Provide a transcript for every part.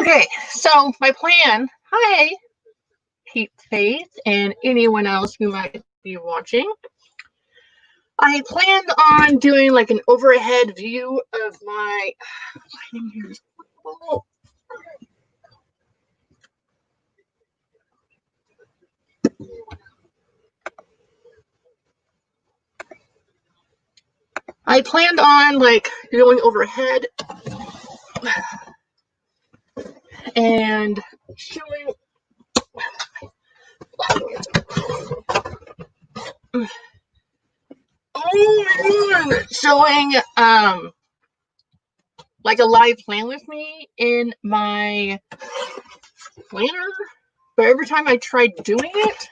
Okay, so my plan. Hi, Pete Faith, and anyone else who might be watching. I planned on doing like an overhead view of my lighting here is horrible. I planned on like going overhead and showing showing like a live plan with me in my planner, but every time I tried doing it,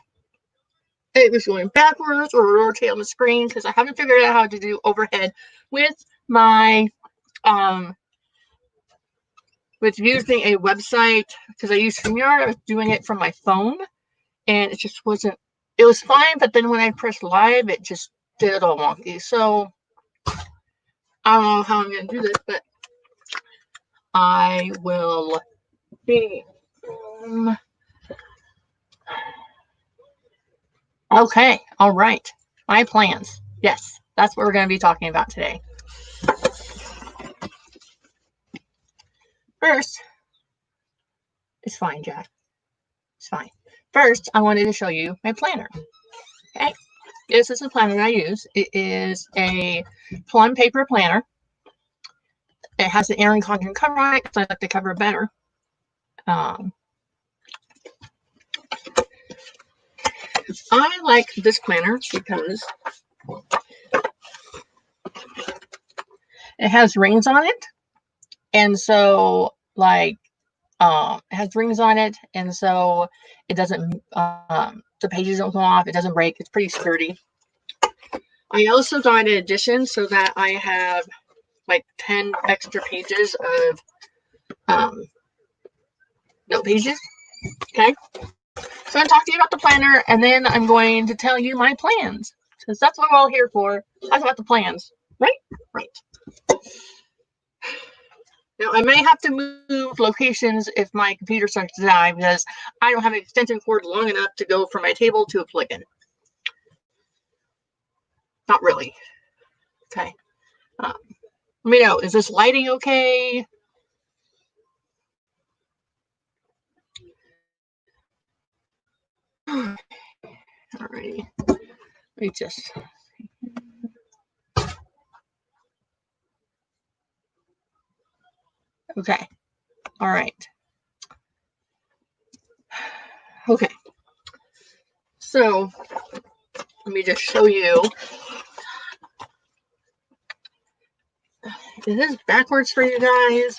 it was going backwards or rotate on the screen because I haven't figured out how to do overhead with my with using a website because I use StreamYard. I was doing it from my phone and it just wasn't, it was fine, but then when I pressed live, it just did it all wonky. So I don't know how I'm going to do this, but I will be. Okay, all right. My plans. Yes, that's what we're going to be talking about today. First, it's fine, Jack. It's fine. First, I wanted to show you my planner. Okay, this is the planner I use. It is a Plum Paper Planner. It has the Erin Condren cover on it because I like the cover better. I like this planner because it has rings on it, and so like it has rings on it, and so it doesn't the pages don't come off, it doesn't break, it's pretty sturdy. I also got an addition so that I have like 10 extra pages of note pages. Okay, so I'm going to talk to you about the planner, and then I'm going to tell you my plans because that's what we're all here for. Talk about the plans, right? Right. Now, I may have to move locations if my computer starts to die because I don't have an extension cord long enough to go from my table to a plug-in. Not really. Okay. Let me know. Is this lighting okay? Alrighty. Let me just. Okay. All right. Okay. So let me just show you. Is this backwards for you guys?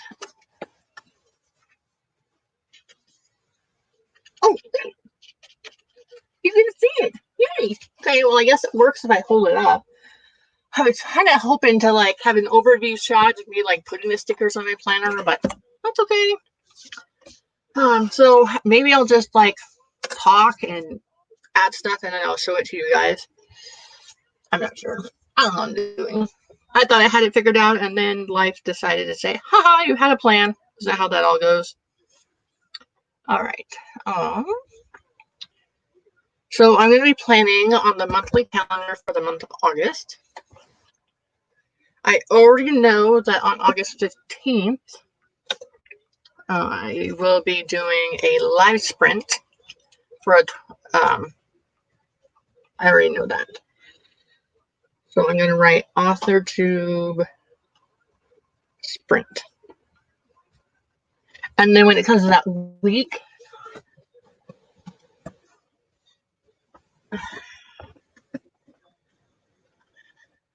Oh, you can see it. Yay. Okay, well, I guess it works if I hold it up. I was kind of hoping to like have an overview shot of me like putting the stickers on my planner, but that's okay. So maybe I'll just like talk and add stuff and then I'll show it to you guys. I'm not sure. I don't know what I'm doing. I thought I had it figured out, and then life decided to say, haha, you had a plan. Is that how that all goes? All right. So I'm going to be planning on the monthly calendar for the month of August. I already know that on August 15th, I will be doing a live sprint for a, I already know that. So I'm going to write AuthorTube sprint. And then when it comes to that week,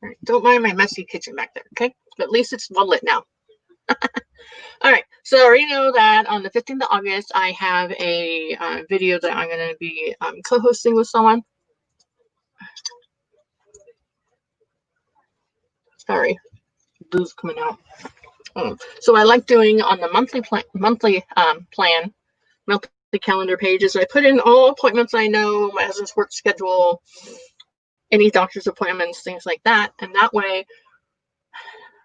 right, don't mind my messy kitchen back there, okay? But at least it's well lit now. All right, so I already know that on the 15th of August, I have a video that I'm going to be co-hosting with someone. Sorry, blue's coming out. So I like doing on the monthly plan, monthly calendar pages. I put in all appointments I know, my husband's work schedule, any doctor's appointments, things like that. And that way,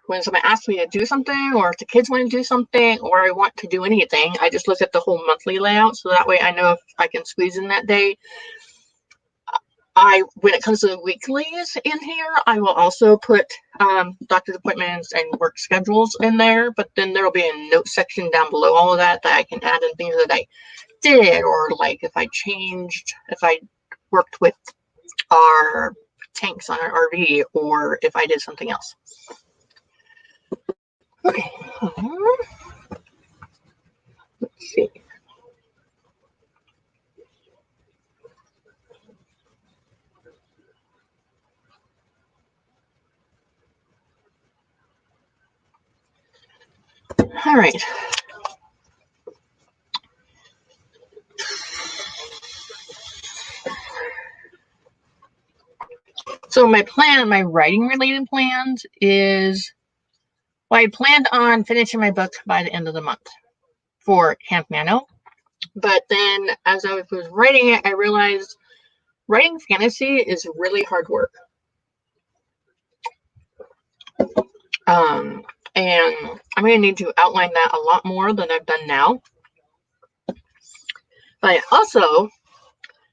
when somebody asks me to do something, or if the kids want to do something, or I want to do anything, I just look at the whole monthly layout. So that way I know if I can squeeze in that day. when it comes to the weeklies in here, I will also put doctor's appointments and work schedules in there, but then there will be a note section down below all of that I can add in things that I did, or like if I worked with our tanks on our RV, or if I did something else. Okay, let's see. All right. So my writing related plans is, well, I planned on finishing my book by the end of the month for Camp Nano. But then as I was writing it, I realized writing fantasy is really hard work. And I'm going to need to outline that a lot more than I've done now. But I also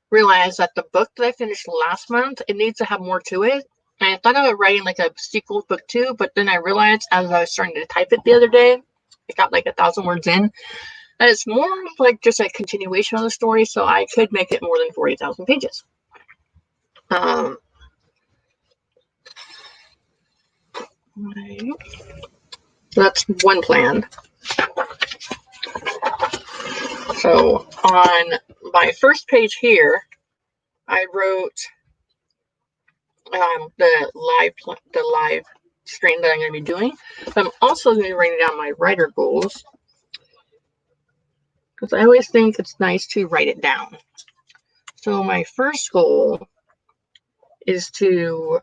realized that the book that I finished last month, it needs to have more to it. And I thought about writing like a sequel book 2, but then I realized as I was starting to type it the other day, it got like 1,000 words in, that it's more like just a continuation of the story, so I could make it more than 40,000 pages. So that's one plan. So on my first page here, I wrote the live stream that I'm going to be doing. I'm also going to be writing down my writer goals, because I always think it's nice to write it down. So my first goal is to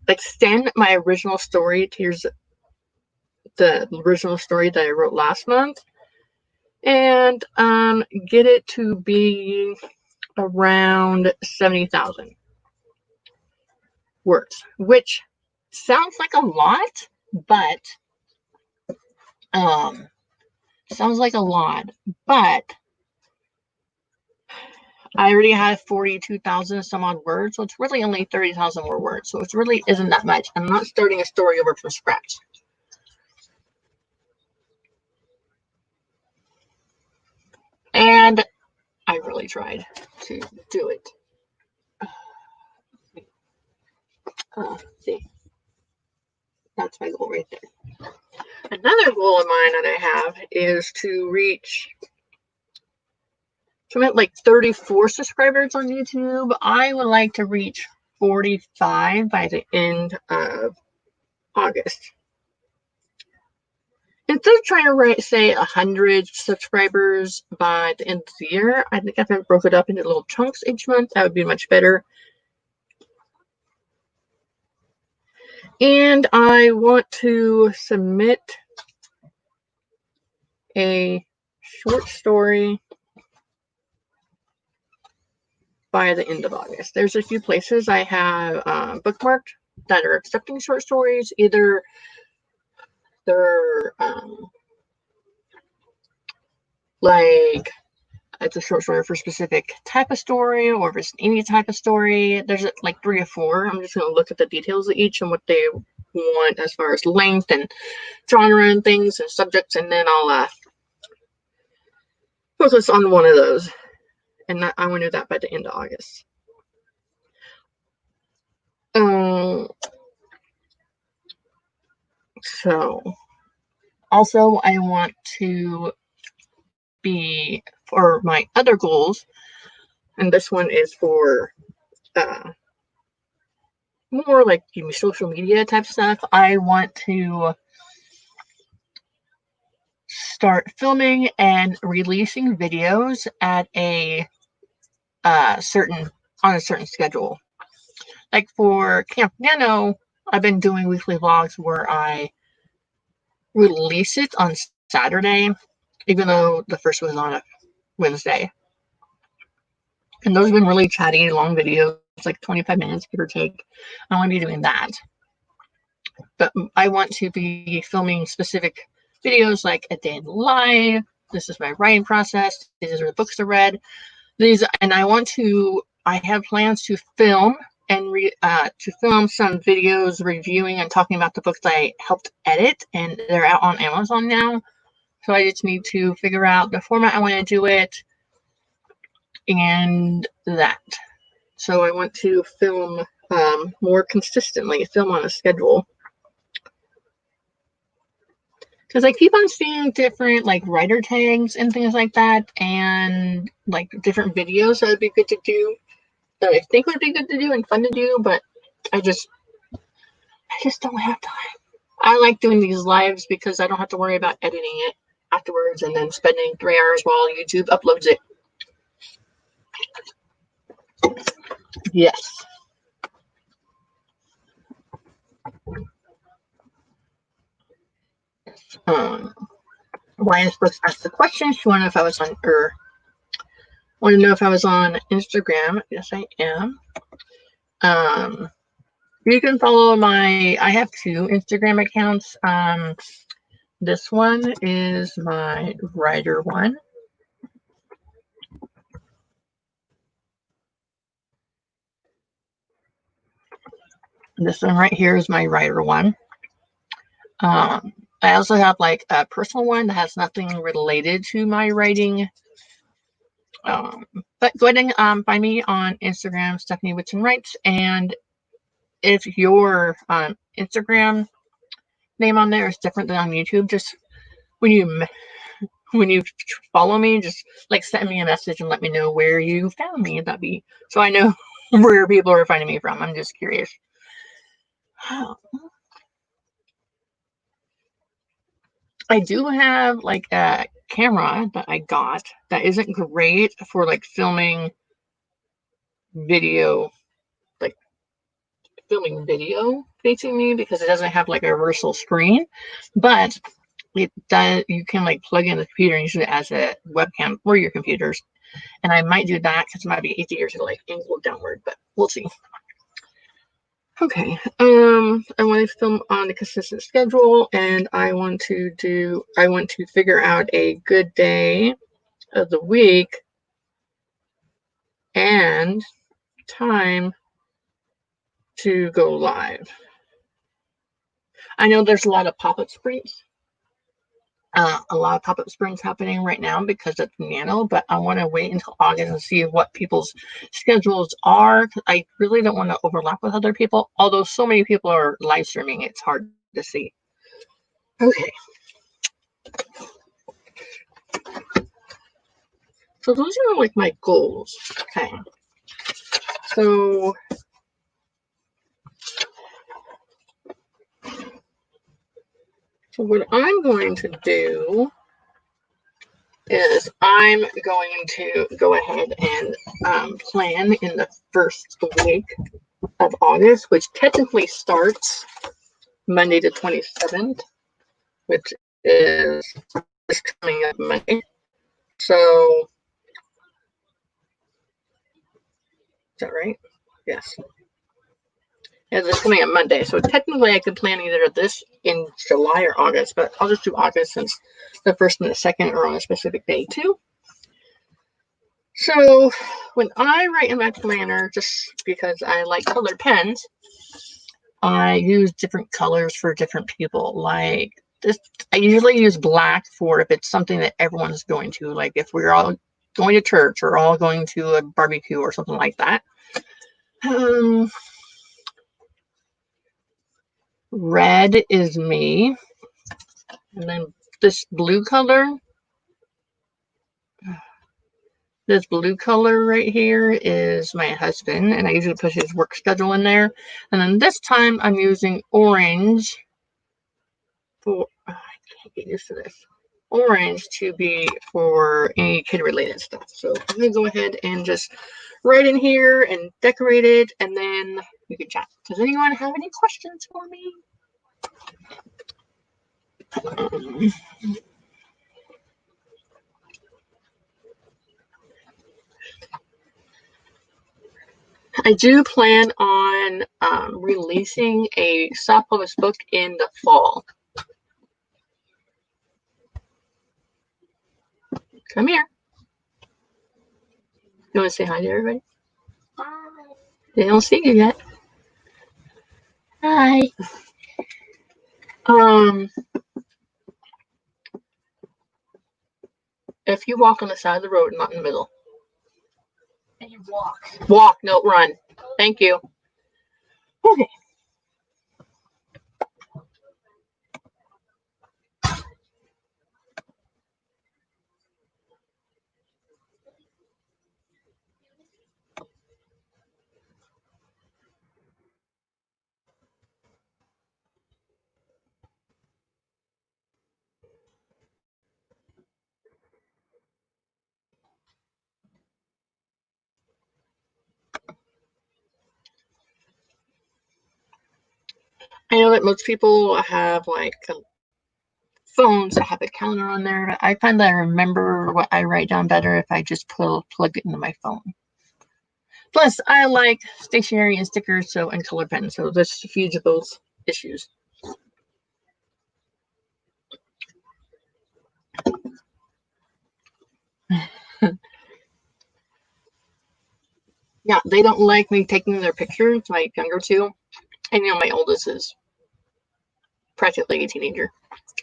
extend my original story. Here's the original story that I wrote last month, and get it to be around 70,000 words, which sounds like a lot, but I already have 42,000 some odd words, so it's really only 30,000 more words. So it really isn't that much. I'm not starting a story over from scratch. And I really tried to do it. See, that's my goal right there. Another goal of mine that I have is to reach, so I'm at like 34 subscribers on YouTube. I would like to reach 45 by the end of August. Instead of trying to say 100 subscribers by the end of the year, I think if I broke it up into little chunks each month, that would be much better. And I want to submit a short story by the end of August. There's a few places I have bookmarked that are accepting short stories. Either they're like it's a short story for a specific type of story, or if it's any type of story. There's like 3 or 4. I'm just going to look at the details of each and what they want as far as length and genre and things and subjects, and then I'll focus on one of those. And I want to do that by the end of August. So also I want to be, for my other goals, and this one is for more like social media type stuff. I want to start filming and releasing videos at a certain schedule. Like for Camp Nano, I've been doing weekly vlogs where I release it on Saturday, even though the first was on a Wednesday. And those have been really chatty, long videos, like 25 minutes, give or take. I want to be doing that. But I want to be filming specific videos like a day in life. This is my writing process. These are the books I read. And I want to I have plans to film and to film some videos reviewing and talking about the books I helped edit, and they're out on Amazon now. So I just need to figure out the format I want to do it and that. So I want to film more consistently, film on a schedule. Because I keep on seeing different like writer tags and things like that, and like different videos that would be good to do, that I think would be good to do and fun to do, but I just don't have time. I like doing these lives because I don't have to worry about editing it afterwards and then spending 3 hours while YouTube uploads it. Yes. Um, Ryan is supposed to ask the question. She wanted to know if I was on, or wanted to know if I was on Instagram. Yes, I am. You can follow I have two Instagram accounts. This one is my writer one. This one right here is my writer one. I also have like a personal one that has nothing related to my writing. But go ahead and find me on Instagram, Stephanie Whitson Writes. And if your Instagram name on there is different than on YouTube, just when you follow me, just like send me a message and let me know where you found me. That'd be so I know where people are finding me from. I'm just curious. I do have like a camera that I got that isn't great for like filming video, like filming video facing me because it doesn't have like a reversal screen, but it does. You can like plug in the computer and use it as a webcam for your computers. And I might do that because it might be easier to like angle downward, but we'll see. Okay. I want to film on a consistent schedule, and I want to figure out a good day of the week and time to go live. I know there's a lot of pop-up sprints. A lot of pop-up sprints happening right now because it's Nano, but I want to wait until August and see what people's schedules are. I really don't want to overlap with other people, although so many people are live streaming, it's hard to see. Okay. So those are like my goals. Okay. So what I'm going to do is I'm going to go ahead and plan in the first week of August, which technically starts Monday the 27th, which is coming up Monday. So, is that right? Yes. Yeah, this is coming up Monday. So technically I could plan either this in July or August, but I'll just do August since the first and the second are on a specific day too. So when I write in my planner, just because I like colored pens, I use different colors for different people. Like this, I usually use black for if it's something that everyone's going to, like if we're all going to church or all going to a barbecue or something like that. Red is me. And then this blue color right here is my husband, and I usually put his work schedule in there. And then this time I'm using orange for, I can't get used to this, orange to be for any kid related stuff. So I'm gonna go ahead and just write in here and decorate it, and then we can chat. Does anyone have any questions for me? I do plan on releasing a self-published book in the fall. Come here. You want to say hi to everybody? They don't see you yet. Hi. Um, if you walk on the side of the road, not in the middle. And you walk. Walk, no run. Thank you. Okay. I know that most people have like phones that have a calendar on there. I find that I remember what I write down better if I just plug it into my phone. Plus, I like stationery and stickers, so and color pens, so this diffuse those issues. Yeah, they don't like me taking their pictures, my younger two. And my oldest is practically a teenager.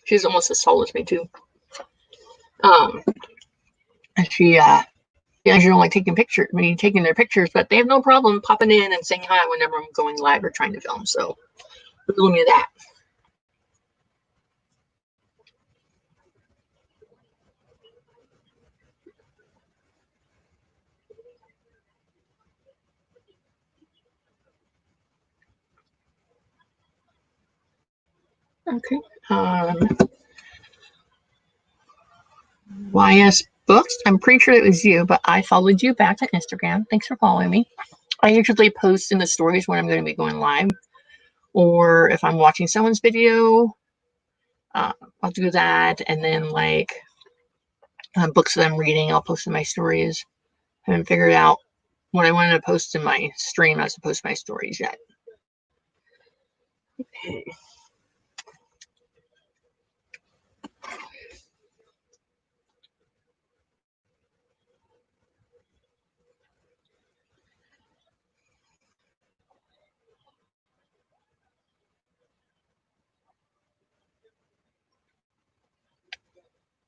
She's almost as tall as me too. Um, and she don't like taking their pictures, but they have no problem popping in and saying hi whenever I'm going live or trying to film. So, look me that. Okay. YS Books. I'm pretty sure it was you, but I followed you back to Instagram. Thanks for following me. I usually post in the stories when I'm going to be going live, or if I'm watching someone's video, uh, I'll do that. And then like books that I'm reading, I'll post in my stories. I haven't figured out what I wanted to post in my stream as opposed to my stories yet. Okay.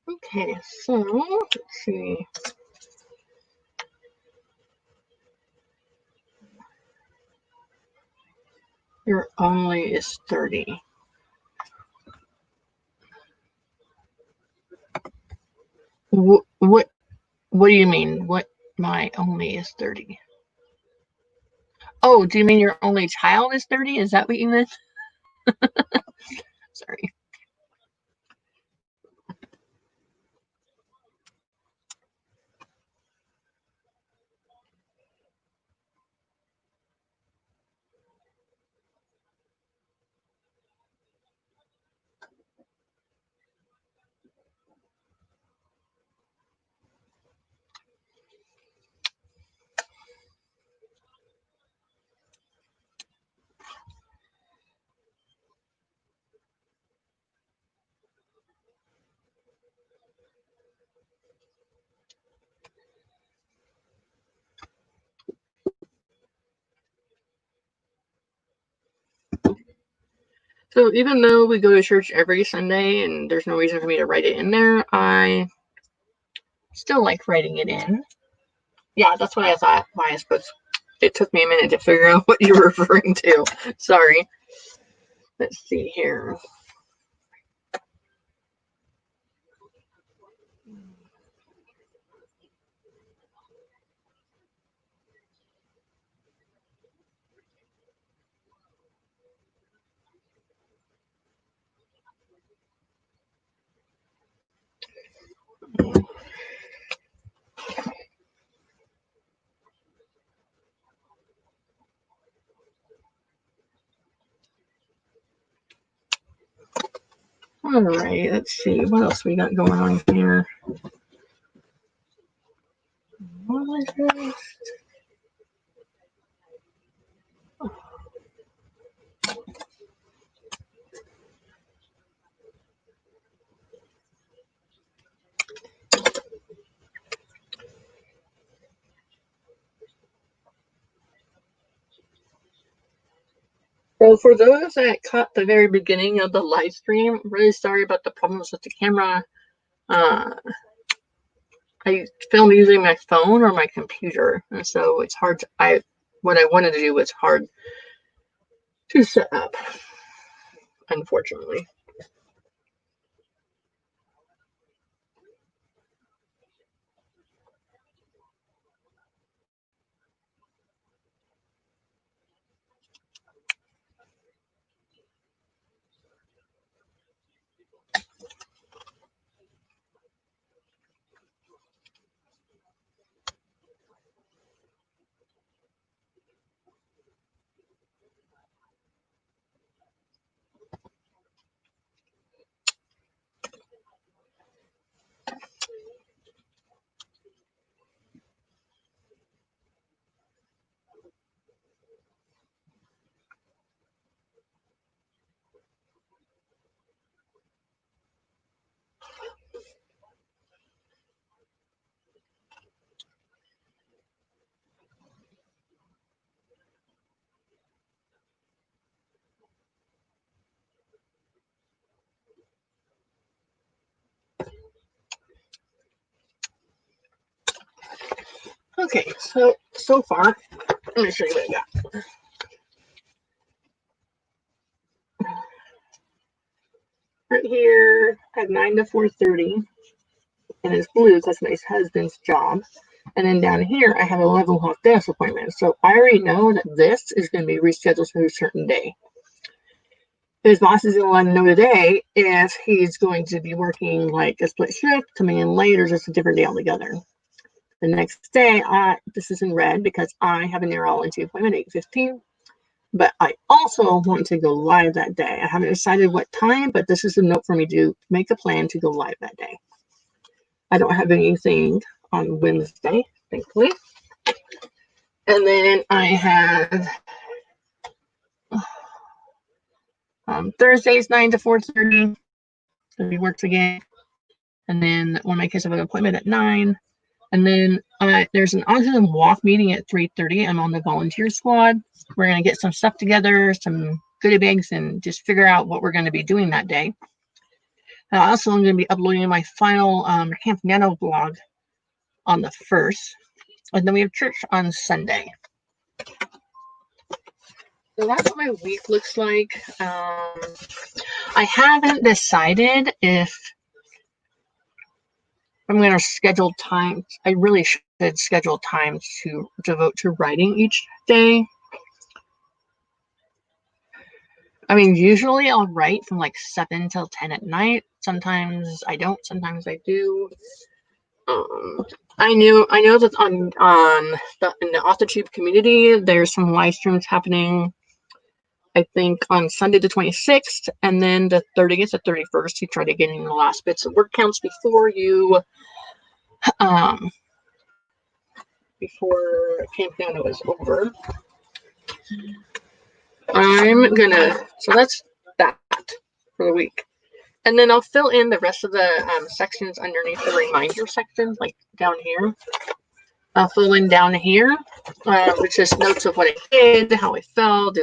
Okay, so let's see. Your only is 30. What what do you mean? What my only is 30? Oh, do you mean your only child is 30? Is that what you meant? Sorry. So even though we go to church every Sunday and there's no reason for me to write it in there, I still like writing it in. Yeah, that's what I thought. Why I suppose it took me a minute to figure out what you were referring to. Sorry. Let's see here. All right, let's see what else we got going on here. What was this? So for those that caught the very beginning of the live stream, I'm really sorry about the problems with the camera. Uh, I film using my phone or my computer, and so it's hard to, what I wanted to do was hard to set up, unfortunately. Okay, so far, let me show you what I got. Right here, I have 9 to 4:30, and it's blue. That's my husband's job. And then down here, I have an 11 o'clock dentist appointment. So I already know that this is going to be rescheduled for a certain day. His boss is going to let him know today if he's going to be working like a split shift, coming in late, or just a different day altogether. The next day, this is in red because I have a neurology appointment at 8:15. But I also want to go live that day. I haven't decided what time, but this is a note for me to make a plan to go live that day. I don't have anything on Wednesday, thankfully. And then I have Thursdays 9 to 4:30. So he works again. And then one of my kids have an appointment at 9. And then there's an autism walk meeting at 3:30. I'm on the volunteer squad. We're going to get some stuff together, some goodie bags, and just figure out what we're going to be doing that day. And I also am going to be uploading my final Camp Nano vlog on the 1st. And then we have church on Sunday. So that's what my week looks like. I haven't decided if I'm going to schedule time. I really should schedule time to devote to writing each day. I mean, usually I'll write from like 7 till 10 at night. Sometimes I don't. Sometimes I do. I know that in the AuthorTube community, there's some live streams happening. I think on Sunday the 26th, and then the 30th, the 31st. You try to get in the last bits of word counts before you, before Camp Nano is over. So that's that for the week. And then I'll fill in the rest of the sections underneath the reminder sections, like down here. I'll fill in down here, with just notes of what I did, how I felt,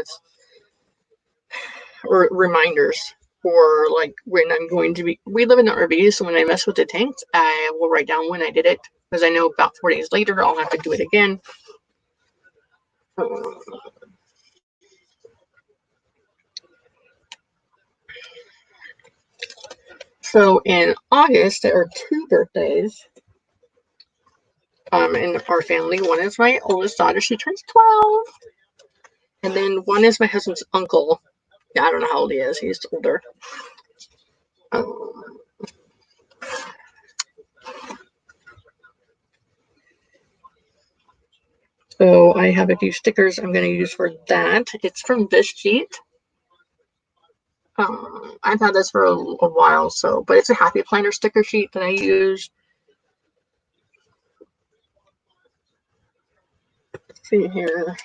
or reminders for like when I'm going to be. We live in the RV, so when I mess with the tanks, I will write down when I did it, because I know about 4 days later I'll have to do it again. So in August, there are 2 birthdays in our family. One is my oldest daughter. She turns 12. And then one is my husband's uncle. Yeah, I don't know how old he is. He's older. So I have a few stickers I'm going to use for that. It's from this sheet. I've had this for a while, but it's a Happy Planner sticker sheet that I use. Let's see here.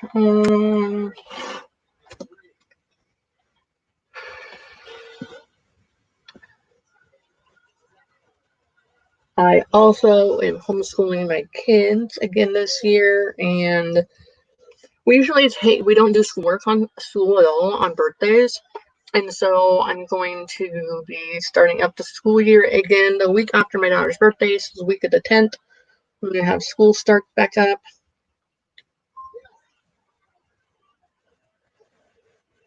I also am homeschooling my kids again this year, and We usually we don't do school at all on birthdays. And so I'm going to be starting up the school year again the week after my daughter's birthday, so the week of the 10th. We're going to have school start back up.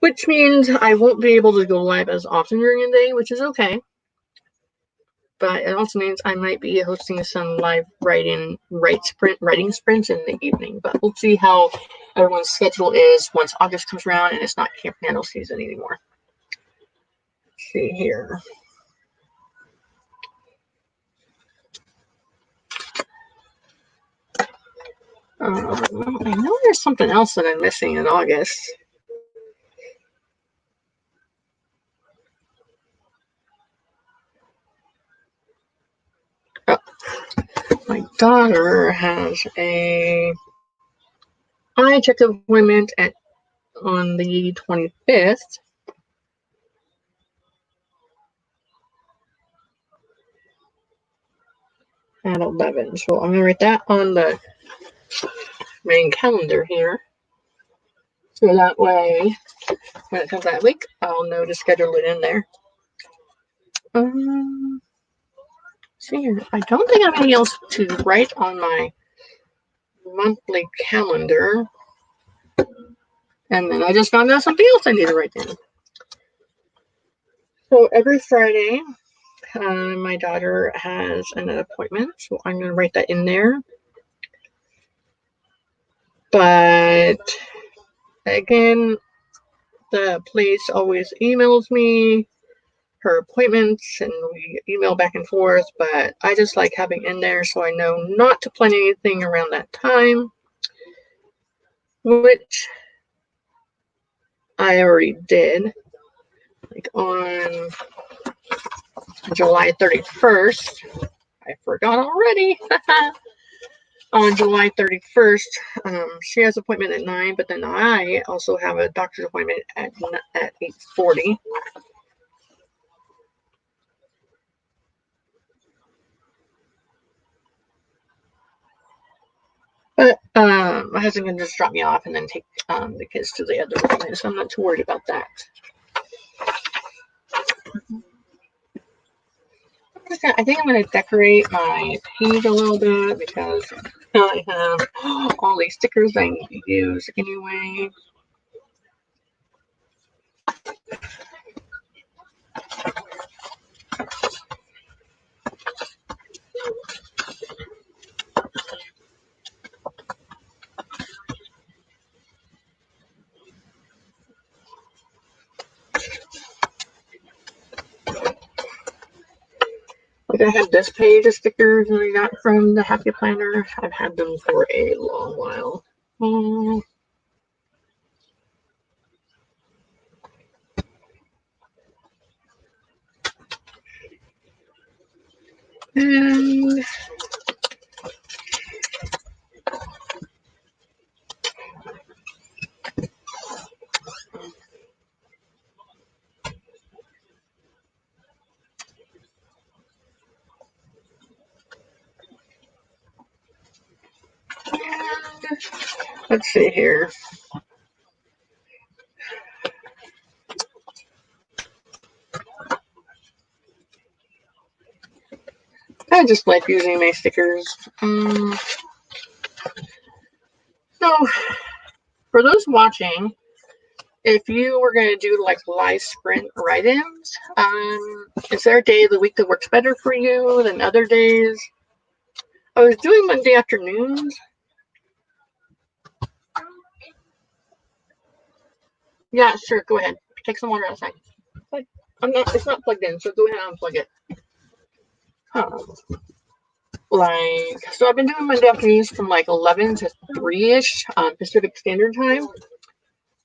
Which means I won't be able to go live as often during the day, which is okay. But it also means I might be hosting some live writing sprints in the evening. But we'll see how everyone's schedule is once August comes around and it's not Camp Nano season anymore. Let's see here. I know there's something else that I'm missing in August. Oh, my daughter has a eye check appointment on the 25th. At 11. So I'm going to write that on the main calendar here. So that way, when it comes that week, I'll know to schedule it in there. See here. I don't think I have anything else to write on my monthly calendar. And then I just found out something else I need to write down. So every Friday, my daughter has an appointment. So I'm going to write that in there. But again, the place always emails me her appointments and we email back and forth, but I just like having in there so I know not to plan anything around that time, which I already did. Like on July 31st, I forgot already. On July 31st, she has an appointment at 9, but then I also have a doctor's appointment at 8:40. But my husband can just drop me off and then take the kids to the other appointment, so I'm not too worried about that. I think I'm going to decorate my page a little bit because I have all these stickers I need to use anyway. Like I had this page of stickers that I got from the Happy Planner. I've had them for a long while. And let's see here. I just like using my stickers. So, for those watching, if you were going to do like live sprint write-ins, is there a day of the week that works better for you than other days? I was doing Monday afternoons. Yeah, sure. Go ahead. Take some water outside. I'm not. It's not plugged in, so go ahead and unplug it. So I've been doing Monday afternoons from like 11 to 3ish Pacific Standard Time.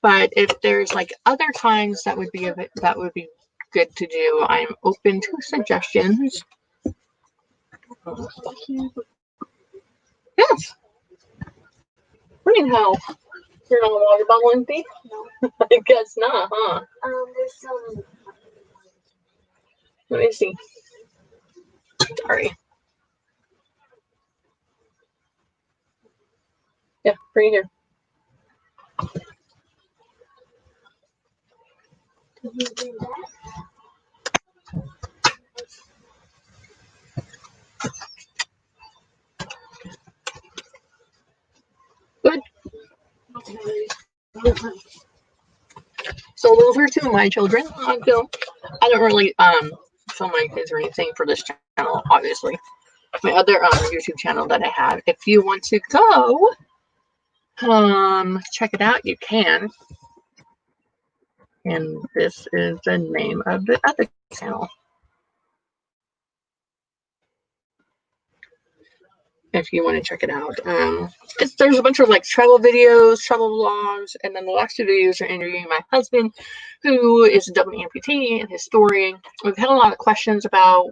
But if there's like other times that would be good to do, I'm open to suggestions. Yes. Brilliant. How? You're not a water bottle empty? No. I guess not, huh? There's some. Let me see. Sorry. Yeah, right here. Good. So those are two of my children. I don't really film my kids or anything for this channel, obviously. My other YouTube channel that I have. If you want to go check it out, you can. And this is the name of the other channel. If you want to check it out. There's a bunch of like travel videos, travel vlogs, and then the last two videos are interviewing my husband, who is a double amputee and his story. We've had a lot of questions about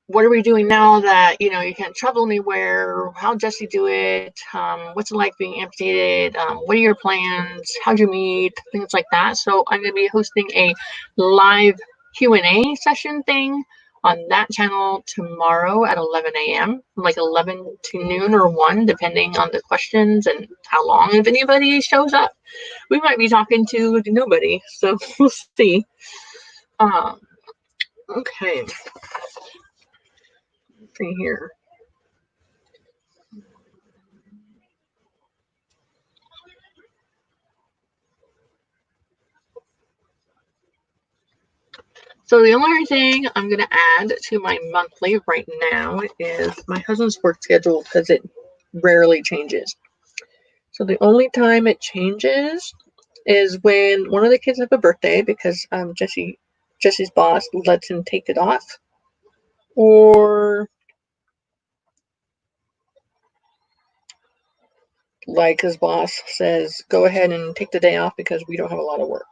what are we doing now that you can't travel anywhere? How does he do it? What's it like being amputated? What are your plans? How'd you meet? Things like that. So I'm going to be hosting a live Q&A session thing on that channel tomorrow at 11 a.m. like 11 to noon or 1, depending on the questions and how long. If anybody shows up, we might be talking to nobody. So we'll see. Okay. See here. So the only thing I'm going to add to my monthly right now is my husband's work schedule, because it rarely changes. So the only time it changes is when one of the kids have a birthday, because Jesse's boss lets him take it off, or like his boss says, go ahead and take the day off because we don't have a lot of work.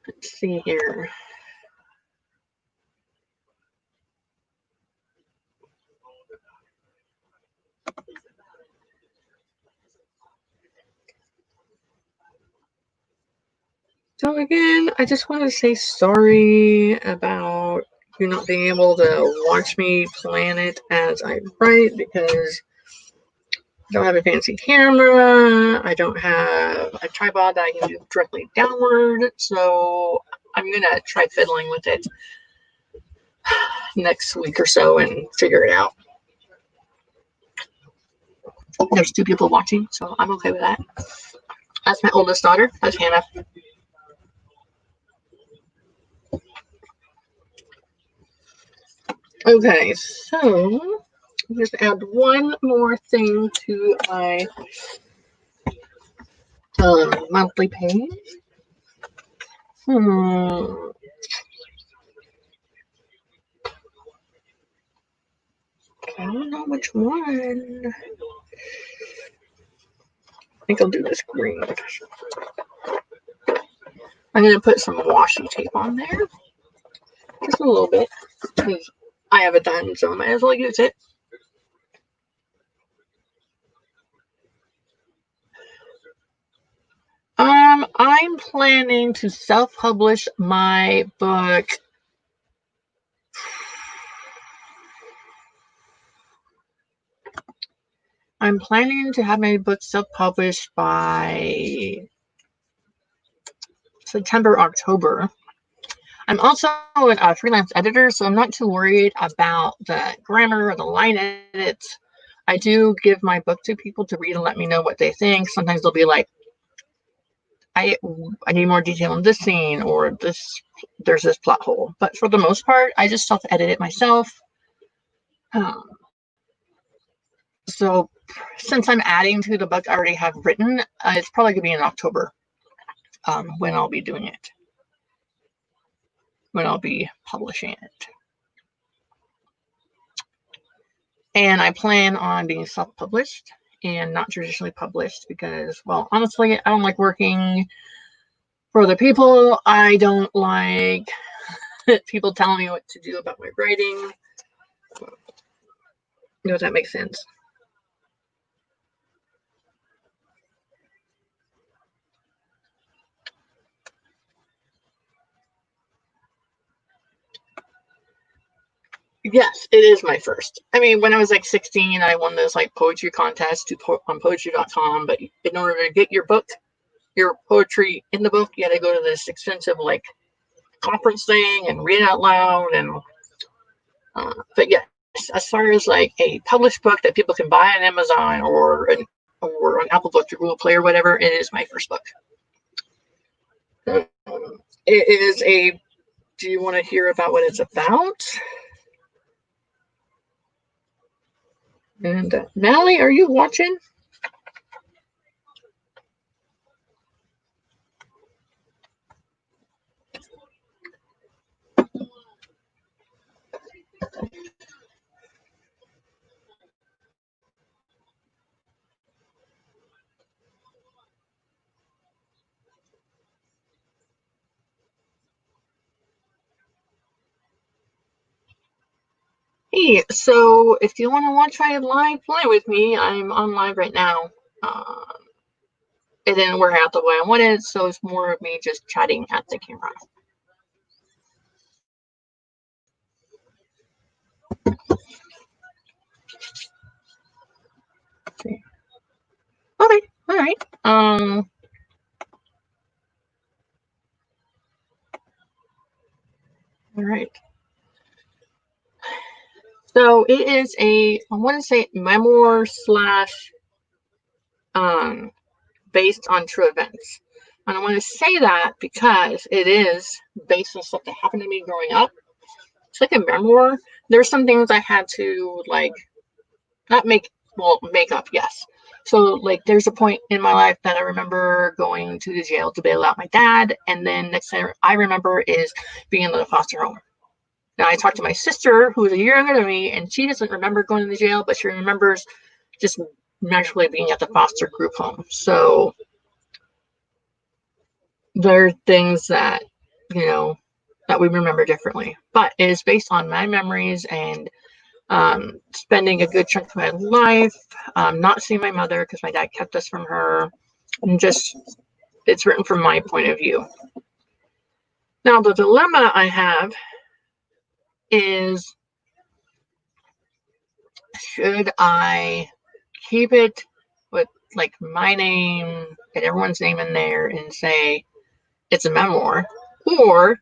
Let's see here. So again, I just want to say sorry about you not being able to watch me plan it as I write, because I don't have a fancy camera. I don't have a tripod that I can do directly downward. So I'm going to try fiddling with it next week or so and figure it out. There's 2 people watching, so I'm okay with that. That's my oldest daughter. That's Hannah. Okay, so just add one more thing to my monthly page. I don't know which one. I think I'll do this green. I'm going to put some washi tape on there. Just a little bit, because I have it done, so I might as well use it. I'm planning to self-publish my book. I'm planning to have my book self-published by September, October. I'm also a freelance editor, so I'm not too worried about the grammar or the line edits. I do give my book to people to read and let me know what they think. Sometimes they'll be like, I need more detail in this scene, or there's this plot hole. But for the most part, I just self-edit it myself. So since I'm adding to the book I already have written, it's probably going to be in October when I'll be doing it, when I'll be publishing it. And I plan on being self-published and not traditionally published because, well, honestly, I don't like working for other people. I don't like people telling me what to do about my writing. Does that make sense? Yes, it is my first. I mean, when I was like 16, I won this like poetry contest on poetry.com. But in order to get your poetry in the book, you had to go to this expensive like conference thing and read it out loud. And but yes, as far as like a published book that people can buy on Amazon or on Apple Books or Google Play or whatever, it is my first book. It is a. Do you want to hear about what it's about? And Natalie, are you watching? Hey, so if you want to watch my live play with me, I'm on live right now. It didn't work out the way I wanted, so it's more of me just chatting at the camera. Okay, all right. All right. So it is I want to say memoir slash based on true events. And I want to say that because it is based on stuff that happened to me growing up. It's like a memoir. There's some things I had to like not make make up, yes. So like there's a point in my life that I remember going to the jail to bail out my dad, and then next thing I remember is being in the foster home. Now I talked to my sister who is a year younger than me, and she doesn't remember going to the jail, but she remembers just magically being at the foster group home. So there are things that, you know, that we remember differently. But it is based on my memories and spending a good chunk of my life not seeing my mother because my dad kept us from her. And just, it's written from my point of view. Now, the dilemma I have is, should I keep it with like my name and everyone's name in there and say it's a memoir, or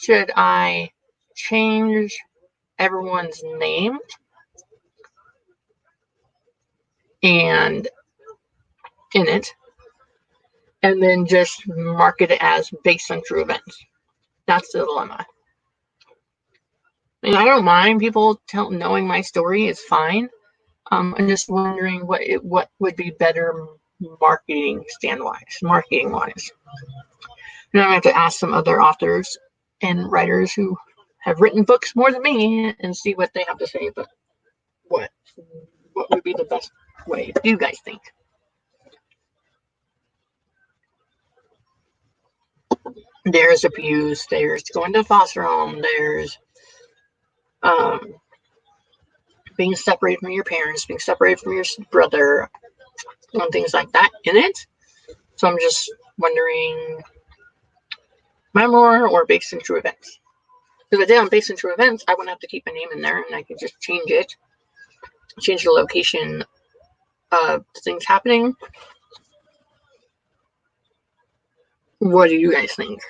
should I change everyone's name and in it and then just market it as based on true events? That's the dilemma. And I don't mind people knowing my story is fine. I'm just wondering what would be better marketing wise. And I have to ask some other authors and writers who have written books more than me and see what they have to say. But what would be the best way? Do you guys think? There's abuse. There's going to foster home. There's um, being separated from your parents, being separated from your brother, and things like that in it. So I'm just wondering, memoir or based in true events? Because if I did on based in true events, I wouldn't have to keep my name in there, and I could just change it, change the location of things happening. What do you guys think?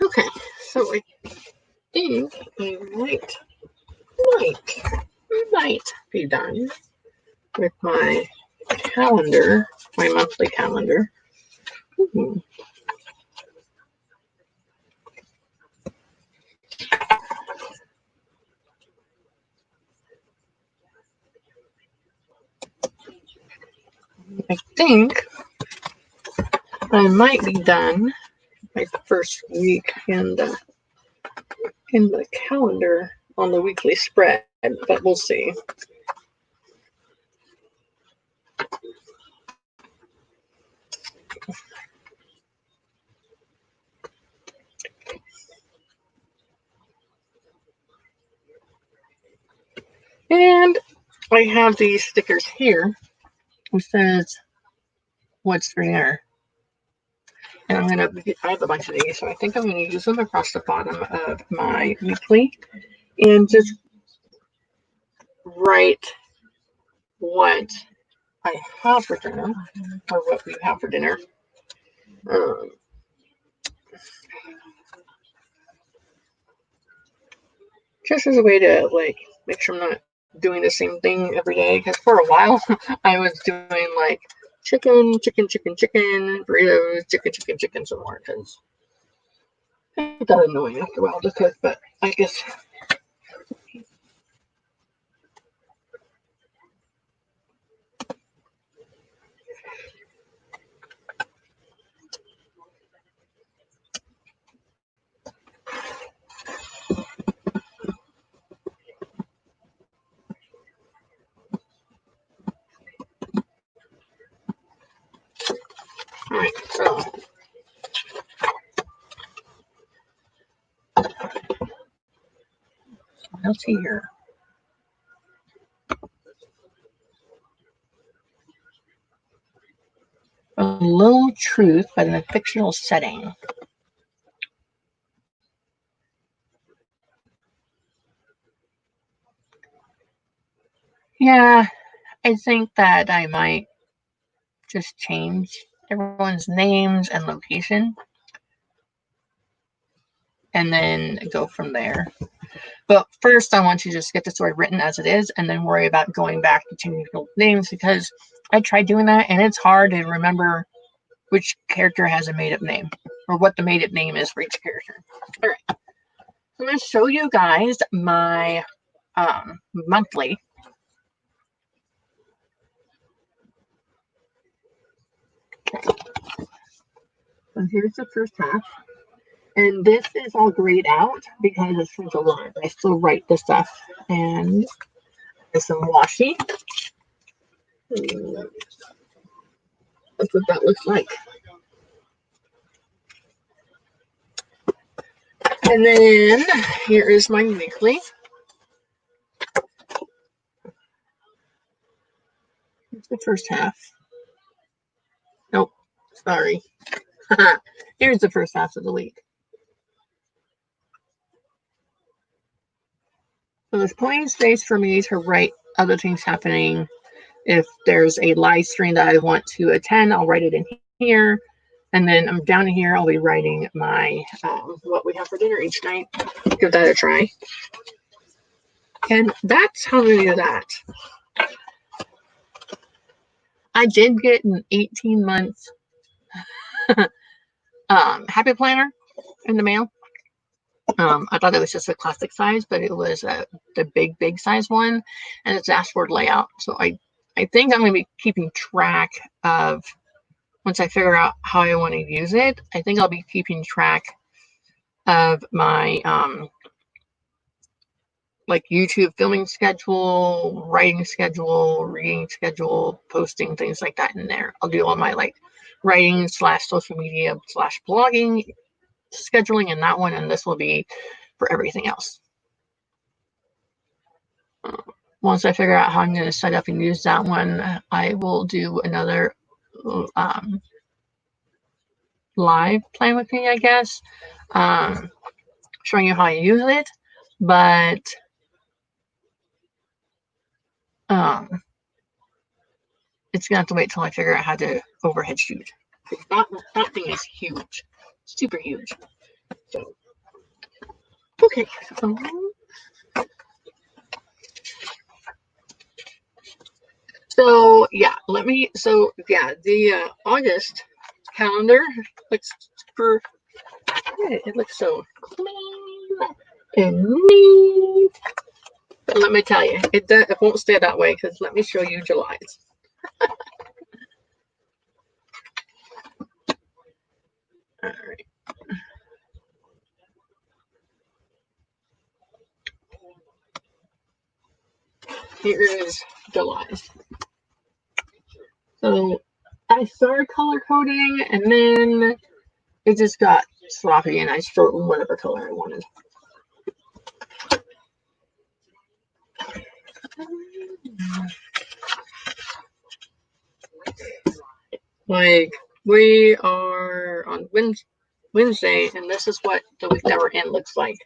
Okay, so I think I might be done with my calendar, my monthly calendar. Hmm. I think I might be done my first week in the calendar on the weekly spread, but we'll see. And I have these stickers here which says what's for dinner. And I have a bunch of these, so I think I'm gonna use them across the bottom of my weekly and just write what I have for dinner or what we have for dinner. Um, just as a way to like make sure I'm not doing the same thing every day. Because for a while I was doing like chicken, burritos, chicken some more. Because it got annoying after a while to cook. But I guess. All right, so let's see here. A little truth, but in a fictional setting. Yeah, I think that I might just change everyone's names and location and then go from there. But first, I want to just get the story written as it is and then worry about going back to changing people's names because I tried doing that and it's hard to remember which character has a made up name or what the made up name is for each character. All right. So I'm going to show you guys my monthly. Okay. So here's the first half. And this is all grayed out because it's from July. I still write the stuff. And there's some washi. That's what that looks like. And then here is my weekly. Here's the first half. Nope, sorry. Here's the first half of the week. So there's plenty of space for me to write other things happening. If there's a live stream that I want to attend, I'll write it in here. And then I'm down here, I'll be writing my what we have for dinner each night. Give that a try. And that's how we do that. I did get an 18 months Happy Planner in the mail. I thought it was just a classic size, but it was the big size one, and it's dashboard layout. So I think I'm going to be keeping track of, once I figure out how I want to use it, I think I'll be keeping track of my like YouTube filming schedule, writing schedule, reading schedule, posting, things like that in there. I'll do all my like writing / social media / blogging scheduling in that one, and this will be for everything else. Once I figure out how I'm going to set up and use that one, I will do another live plan with me, I guess, showing you how I use it. But it's gonna have to wait till I figure out how to overhead shoot. That thing is huge, super huge. So okay, so yeah, the August calendar. Looks super good. It looks so clean and neat. But let me tell you, it won't stay that way because let me show you July's. All right. Here is July's. So I started color coding and then it just got sloppy and I just wrote whatever color I wanted. Like, we are on Wednesday, and this is what the week that we're in looks like.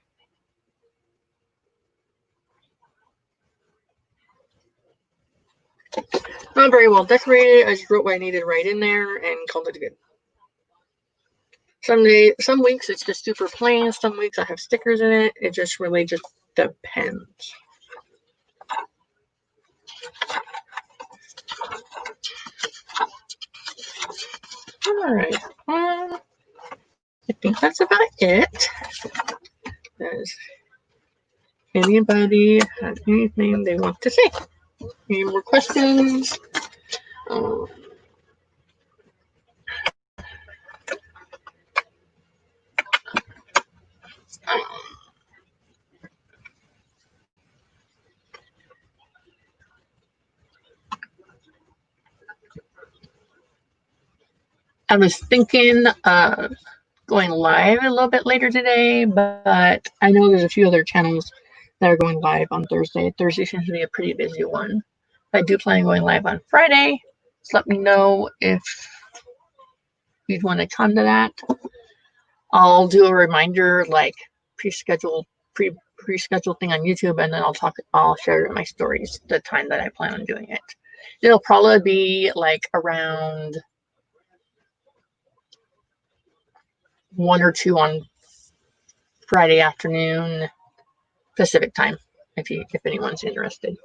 Not very well decorated. I just wrote what I needed right in there and called it good. Some weeks it's just super plain. Some weeks I have stickers in it. It just really just depends. All right. I think that's about it. Does anybody have anything they want to say? Any more questions? I was thinking of going live a little bit later today, but I know there's a few other channels that are going live on Thursday. Thursday seems to be a pretty busy one. I do plan on going live on Friday. So let me know if you'd want to come to that. I'll do a reminder, like pre-scheduled thing on YouTube, and then I'll share in my stories the time that I plan on doing it. It'll probably be like around 1 or 2 on Friday afternoon Pacific time, if anyone's interested.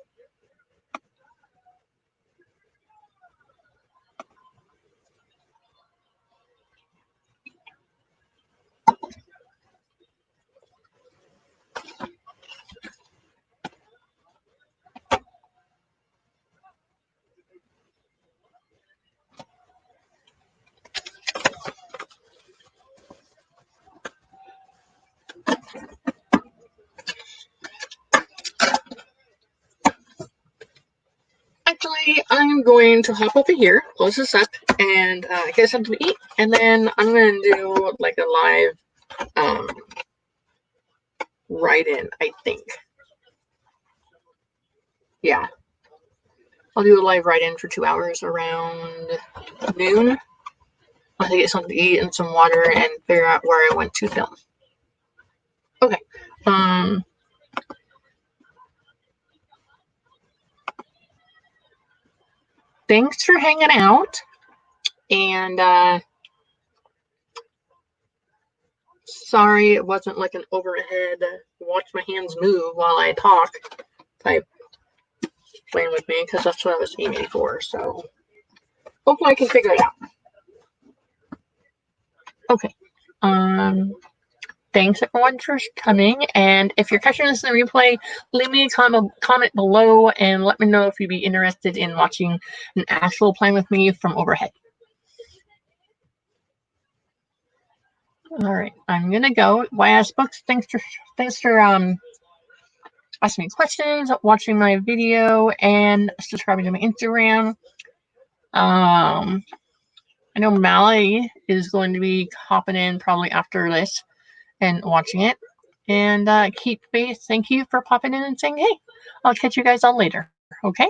Actually, I'm going to hop over here, close this up, and get something to eat, and then I'm going to do like a live write-in, I think. Yeah. I'll do a live write-in for 2 hours around noon. I'll get something to eat and some water and figure out where I want to film. Okay. Thanks for hanging out. And sorry it wasn't like an overhead watch my hands move while I talk type playing with me, because that's what I was aiming for. So hopefully I can figure it out. Okay. Thanks everyone for coming, and if you're catching this in the replay, leave me a comment below and let me know if you'd be interested in watching an actual plan with me from overhead. All right, I'm gonna go. YS Books, thanks for asking me questions, watching my video, and subscribing to my Instagram. I know Mally is going to be hopping in probably after this and watching it. And Keep Faith, thank you for popping in and saying hey. I'll catch you guys all later, okay?